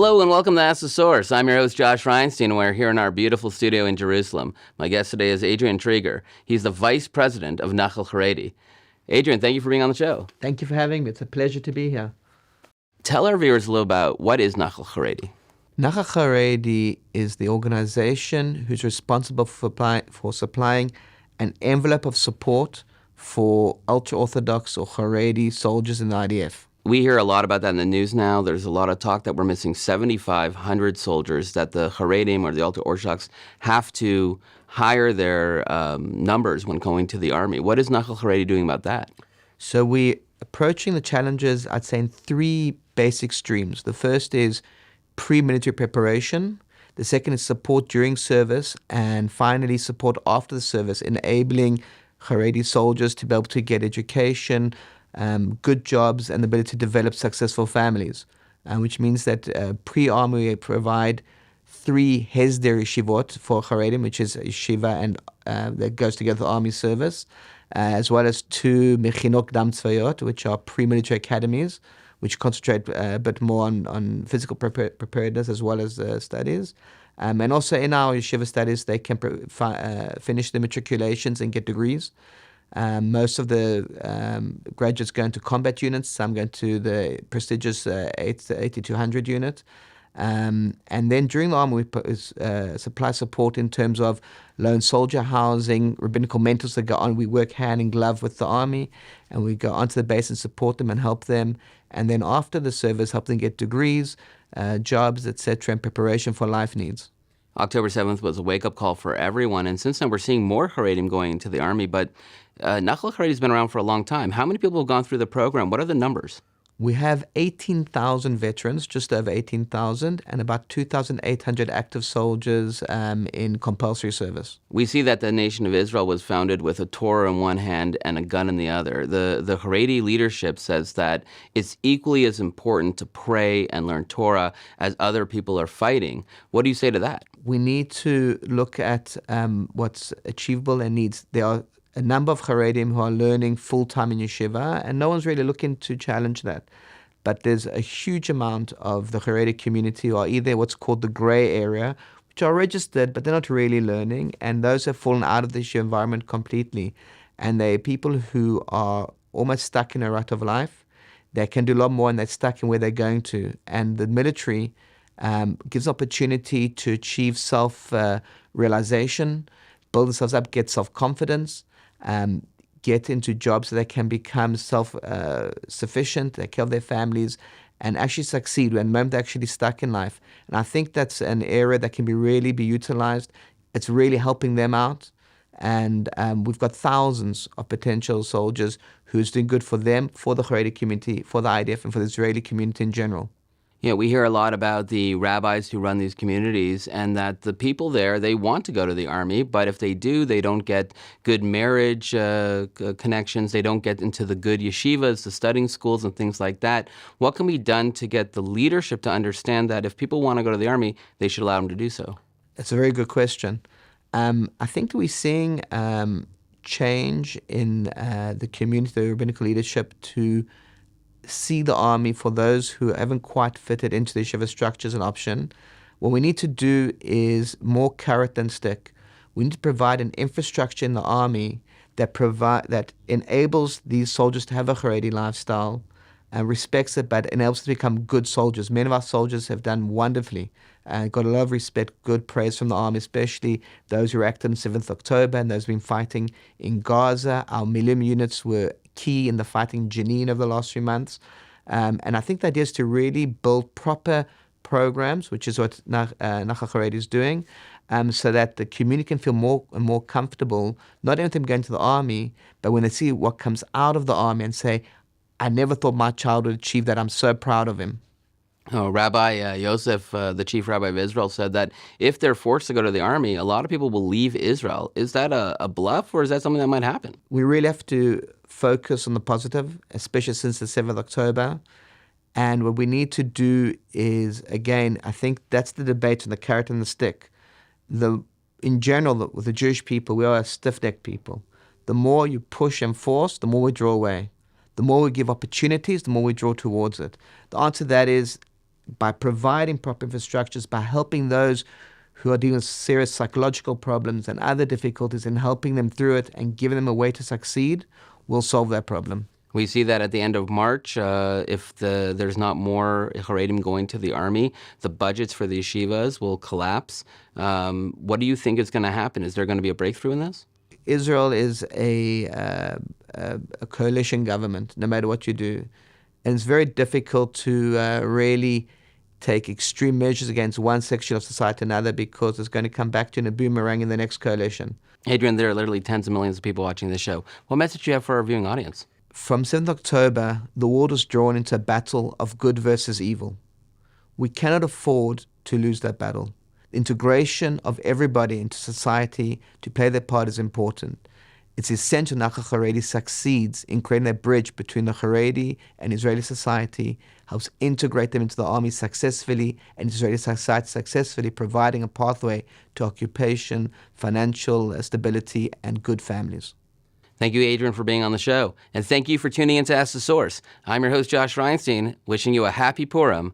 Hello and welcome to Ask the Source. I'm your host, Josh Reinstein, and we're here in our beautiful studio in Jerusalem. My guest today is Adrian Treger. He's the Vice President of Nahal Haredi. Adrian, thank you for being on the show. Thank you for having me. It's a pleasure to be here. Tell our viewers a little about what is Nahal Haredi. Nahal Haredi is the organization who's responsible for supplying an envelope of support for ultra-Orthodox or Haredi soldiers in the IDF. We hear a lot about that in the news now. There's a lot of talk that we're missing 7,500 soldiers, that the Haredim or the ultra-Orthodox have to hire their numbers when going to the army. What is Nahal Haredi doing about that? So we're approaching the challenges, I'd say, in three basic streams. The first is pre-military preparation. The second is support during service. And finally, support after the service, enabling Haredi soldiers to be able to get education, good jobs, and the ability to develop successful families, which means that pre-army we provide 3 Hesder yeshivot for Haredim, which is yeshiva and that goes together with army service, as well as 2 Mechinot Dam Tzvayot, which are pre-military academies, which concentrate a bit more on physical preparedness as well as studies. And also in our yeshiva studies, they can finish the matriculations and get degrees. Most of the graduates go into combat units, some go into the prestigious 8200 unit. And then during the army, we supply support in terms of lone soldier housing, rabbinical mentors that go on. We work hand in glove with the army, and we go onto the base and support them and help them. And then after the service, help them get degrees, jobs, etc., and preparation for life needs. October 7th was a wake-up call for everyone, and since then we're seeing more Haredim going into the army, but Nahal Haredi has been around for a long time. How many people have gone through the program? What are the numbers? We have 18,000 veterans, just over 18,000, and about 2,800 active soldiers in compulsory service. We see that the nation of Israel was founded with a Torah in one hand and a gun in the other. The Haredi leadership says that it's equally as important to pray and learn Torah as other people are fighting. What do you say to that? We need to look at what's achievable and needs. There are a number of Haredim who are learning full-time in yeshiva, and no one's really looking to challenge that. But there's a huge amount of the Haredi community who are either what's called the gray area, which are registered, but they're not really learning, and those have fallen out of the yeshiva environment completely. And they're people who are almost stuck in a rut of life. They can do a lot more, and they're stuck in where they're going to. And the military gives opportunity to achieve self-realization, build themselves up, get self-confidence, get into jobs so they can become self-sufficient, take care of their families, and actually succeed when they're actually stuck in life. And I think that's an area that can really be utilized. It's really helping them out. And we've got thousands of potential soldiers who's doing good for them, for the Haredi community, for the IDF, and for the Israeli community in general. Yeah, we hear a lot about the rabbis who run these communities and that the people there, they want to go to the army, but if they do, they don't get good marriage connections, they don't get into the good yeshivas, the studying schools and things like that. What can be done to get the leadership to understand that if people want to go to the army, they should allow them to do so? That's a very good question. I think that we're seeing change in the community, the rabbinical leadership, to see the army for those who haven't quite fitted into the yeshiva structure as an option. What we need to do is more carrot than stick. We need to provide an infrastructure in the army that enables these soldiers to have a Haredi lifestyle and respects it, but enables them to become good soldiers. Many of our soldiers have done wonderfully and got a lot of respect, good praise from the army, especially those who were active on 7th October and those who have been fighting in Gaza. Our Milim units were key in the fighting in Jenin over the last 3 months. And I think the idea is to really build proper programs, which is what Nahal Haredi is doing, so that the community can feel more and more comfortable, not only with them going to the army, but when they see what comes out of the army and say, I never thought my child would achieve that. I'm so proud of him. Rabbi Yosef, the chief rabbi of Israel, said that if they're forced to go to the army, a lot of people will leave Israel. Is that a bluff, or is that something that might happen? We really have to focus on the positive, especially since the 7th of October. And what we need to do is, again, I think that's the debate on the carrot and the stick. In general, with the Jewish people, we are a stiff-necked people. The more you push and force, the more we draw away. The more we give opportunities, the more we draw towards it. The answer to that is by providing proper infrastructures, by helping those who are dealing with serious psychological problems and other difficulties and helping them through it and giving them a way to succeed, will solve that problem. We see that at the end of March, if there's not more Haredim going to the army, the budgets for the yeshivas will collapse. What do you think is going to happen? Is there going to be a breakthrough in this? Israel is a coalition government, no matter what you do. And it's very difficult to really take extreme measures against one section of society or another, because it's going to come back to in a boomerang in the next coalition. Adrian, there are literally tens of millions of people watching this show. What message do you have for our viewing audience? From 7th October, the world is drawn into a battle of good versus evil. We cannot afford to lose that battle. Integration of everybody into society to play their part is important. It's essential Nahal Haredi succeeds in creating a bridge between the Haredi and Israeli society, helps integrate them into the army successfully, and Israeli society successfully, providing a pathway to occupation, financial stability, and good families. Thank you, Adrian, for being on the show. And thank you for tuning in to Ask the Source. I'm your host, Josh Reinstein, wishing you a happy Purim